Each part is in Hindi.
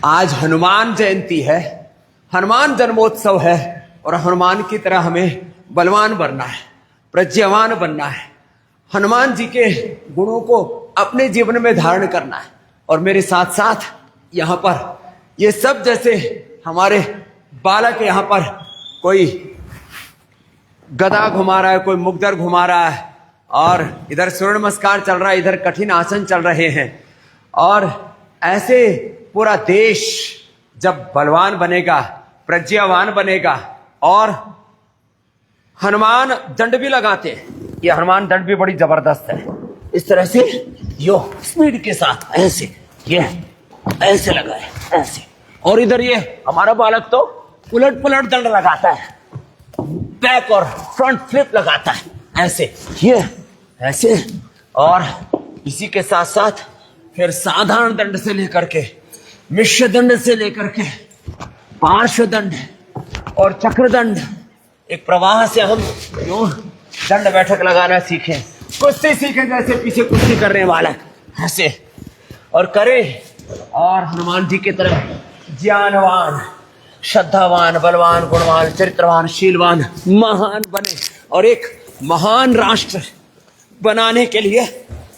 आज हनुमान जयंती है, हनुमान जन्मोत्सव है और हनुमान की तरह हमें बलवान बनना है, प्रज्ञावान बनना है, हनुमान जी के गुणों को अपने जीवन में धारण करना है। और मेरे साथ साथ यहाँ पर ये सब जैसे हमारे बालक यहाँ पर कोई गदा घुमा रहा है, कोई मुगदर घुमा रहा है और इधर सूर्य नमस्कार चल रहा है, इधर कठिन आसन चल रहे हैं। और ऐसे पूरा देश जब बलवान बनेगा, प्रज्ञावान बनेगा और हनुमान दंड भी लगाते हैं। ये हनुमान दंड भी बड़ी जबरदस्त है। इस तरह से यो स्पीड के साथ ऐसे ये ऐसे लगाए ऐसे, और इधर ये हमारा बालक तो उलट पुलट दंड लगाता है, बैक और फ्रंट फ्लिप लगाता है ऐसे, ये ऐसे। और इसी के साथ साथ फिर साधारण दंड से लेकर के मिश्र दंड से लेकर के पार्श्व दंड और चक्र दंड, एक प्रवाह से हम यूं दंड बैठक लगाना सीखें, कुश्ती सीखें जैसे पीछे कुश्ती करने वाला ऐसे और करें। और हनुमान जी की तरह ज्ञानवान, श्रद्धावान, बलवान, गुणवान, चरित्रवान, शीलवान, महान बने। और एक महान राष्ट्र बनाने के लिए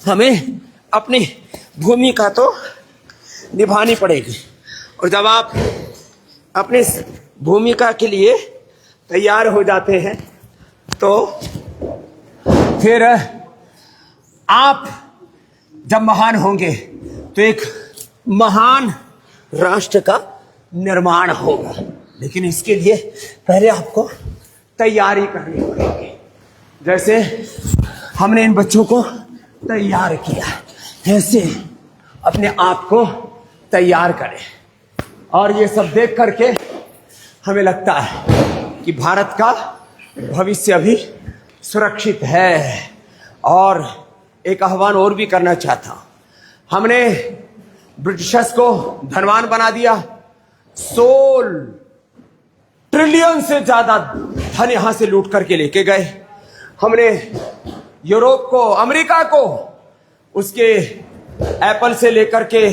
हमें अपनी भूमिका तो निभानी पड़ेगी। और जब आप अपनी भूमिका के लिए तैयार हो जाते हैं तो फिर आप जब महान होंगे तो एक महान राष्ट्र का निर्माण होगा। लेकिन इसके लिए पहले आपको तैयारी करनी पड़ेगी। जैसे हमने इन बच्चों को तैयार किया, ऐसे अपने आप को तैयार करें। और ये सब देख करके हमें लगता है कि भारत का भविष्य अभी सुरक्षित है। और एक आह्वान और भी करना चाहता हूं। हमने ब्रिटिशर्स को धनवान बना दिया, 16 ट्रिलियन से ज्यादा धन यहां से लूट करके लेके गए। हमने यूरोप को, अमेरिका को उसके एप्पल से लेकर के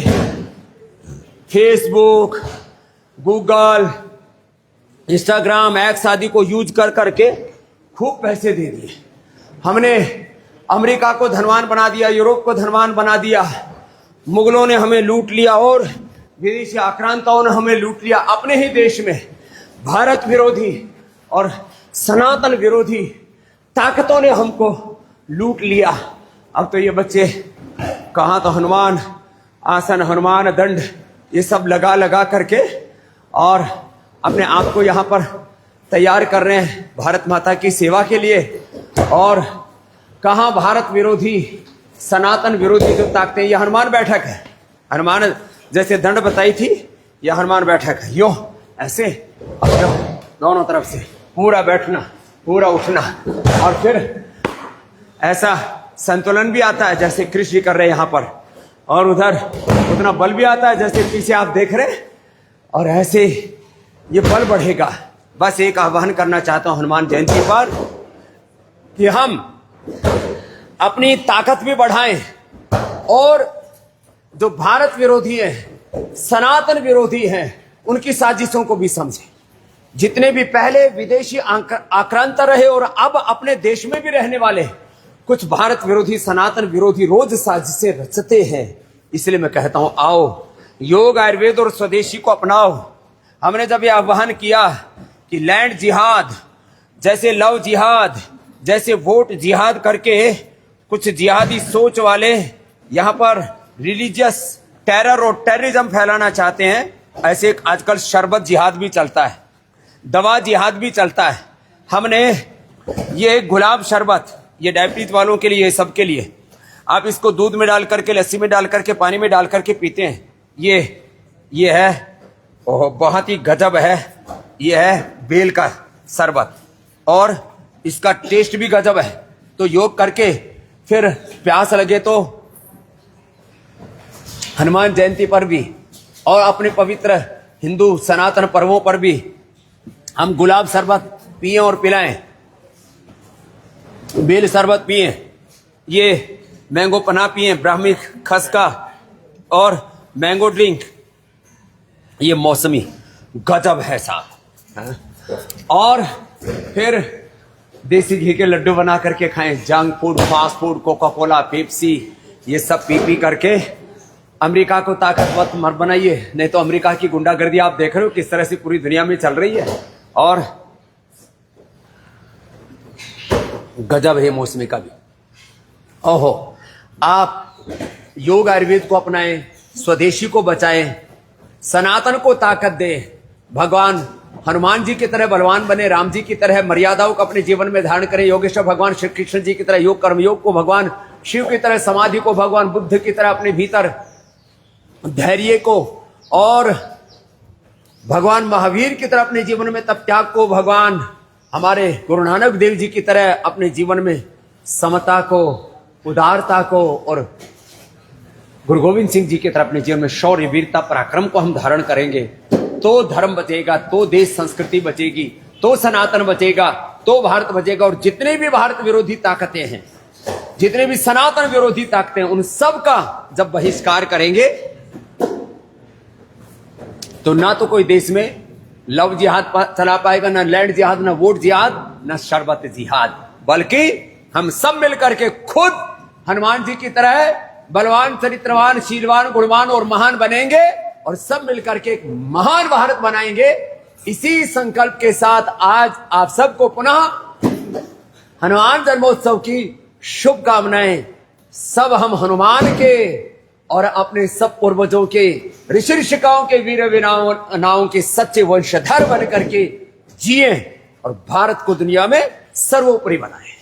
फेसबुक, गूगल, इंस्टाग्राम, एक्स आदि को यूज कर करके खूब पैसे दे दिए। हमने अमेरिका को धनवान बना दिया, यूरोप को धनवान बना दिया। मुगलों ने हमें लूट लिया और विदेशी आक्रांताओं ने हमें लूट लिया। अपने ही देश में भारत विरोधी और सनातन विरोधी ताकतों ने हमको लूट लिया। अब तो ये बच्चे कहाँ तो हनुमान आसन, हनुमान दंड, ये सब लगा लगा करके और अपने आप को यहाँ पर तैयार कर रहे हैं भारत माता की सेवा के लिए। और कहाँ भारत विरोधी, सनातन विरोधी जो ताकतें, ये हनुमान बैठक है। हनुमान जैसे दंड बताई थी, यह हनुमान बैठक है। यो ऐसे अपने दोनों तरफ से पूरा बैठना, पूरा उठना और फिर ऐसा संतुलन भी आता है जैसे कृष्ण जी कर रहे हैं यहाँ पर, और उधर उतना बल भी आता है जैसे पीछे आप देख रहे हैं। और ऐसे ये बल बढ़ेगा। बस एक आह्वान करना चाहता हूं हनुमान जयंती पर कि हम अपनी ताकत भी बढ़ाएं और जो भारत विरोधी हैं, सनातन विरोधी हैं, उनकी साजिशों को भी समझें। जितने भी पहले विदेशी आक्रांता रहे और अब अपने देश में भी रहने वाले कुछ भारत विरोधी, सनातन विरोधी रोज साजिशें रचते हैं। इसलिए मैं कहता हूं, आओ योग, आयुर्वेद और स्वदेशी को अपनाओ। हमने जब यह आह्वान किया कि लैंड जिहाद, जैसे लव जिहाद, जैसे वोट जिहाद करके कुछ जिहादी सोच वाले यहाँ पर रिलीजियस टेरर और टेररिज्म फैलाना चाहते हैं, ऐसे एक आजकल शरबत जिहाद भी चलता है, दवा जिहाद भी चलता है। हमने ये गुलाब शरबत, ये डायबिटीज वालों के लिए, सबके लिए, आप इसको दूध में डाल करके, लस्सी में डाल करके, पानी में डाल करके पीते हैं। ये है, ओह बहुत ही गजब है। ये है बेल का शरबत और इसका टेस्ट भी गजब है। तो योग करके फिर प्यास लगे तो हनुमान जयंती पर भी और अपने पवित्र हिंदू सनातन पर्वों पर भी हम गुलाब शरबत पिएं और पिलाएं, बेल शरबत पिएं, ये मैंगो पना पिएं, ब्राह्मी खसका और मैंगो ड्रिंक, ये मौसमी गजब है साहब, हाँ? और फिर देसी घी के लड्डू बना करके खाएं, junk food, fast food, Coca Cola, Pepsi, ये सब पी पी करके अमेरिका को ताकतवर मत बनाइए, नहीं तो अमेरिका की गुंडागर्दी आप देख रहे हो किस तरह से पूरी दुनिया में चल रही है। और गजब है मौसमी का भी। ओहो, आप योग आयुर्वेद को अपनाएं, स्वदेशी को बचाएं, सनातन को ताकत दें, भगवान हनुमान जी की तरह बलवान बने, राम जी की तरह मर्यादाओं को अपने जीवन में धारण करें, योगेश्वर भगवान श्री कृष्ण जी की तरह योग कर्मयोग को, भगवान शिव की तरह समाधि को, भगवान बुद्ध की तरह अपने भीतर धैर्य को, और भगवान महावीर की तरह अपने जीवन में तप त्याग को, भगवान हमारे गुरु नानक देव जी की तरह अपने जीवन में समता को, उदारता को, और गुरु गोविंद सिंह जी की तरह अपने जीवन में शौर्य, वीरता, पराक्रम को हम धारण करेंगे तो धर्म बचेगा, तो देश संस्कृति बचेगी, तो सनातन बचेगा, तो भारत बचेगा। और जितने भी भारत विरोधी ताकतें हैं, जितने भी सनातन विरोधी ताकतें हैं, उन सब का जब बहिष्कार करेंगे तो ना तो कोई देश में लव जिहाद चला पाएगा, ना लैंड जिहाद, ना वोट जिहाद, ना शरबत जिहाद, बल्कि हम सब मिलकर के खुद हनुमान जी की तरह बलवान, चरित्रवान, शीलवान, गुणवान और महान बनेंगे, और सब मिलकर के एक महान भारत बनाएंगे। इसी संकल्प के साथ आज आप सबको पुनः हनुमान जन्मोत्सव की शुभकामनाएं। सब हम हनुमान के और अपने सब पूर्वजों के, ऋषि ऋषिकाओं के, वीर वीरांगनाओं के सच्चे वंशधर बन करके जिए और भारत को दुनिया में सर्वोपरि बनाए।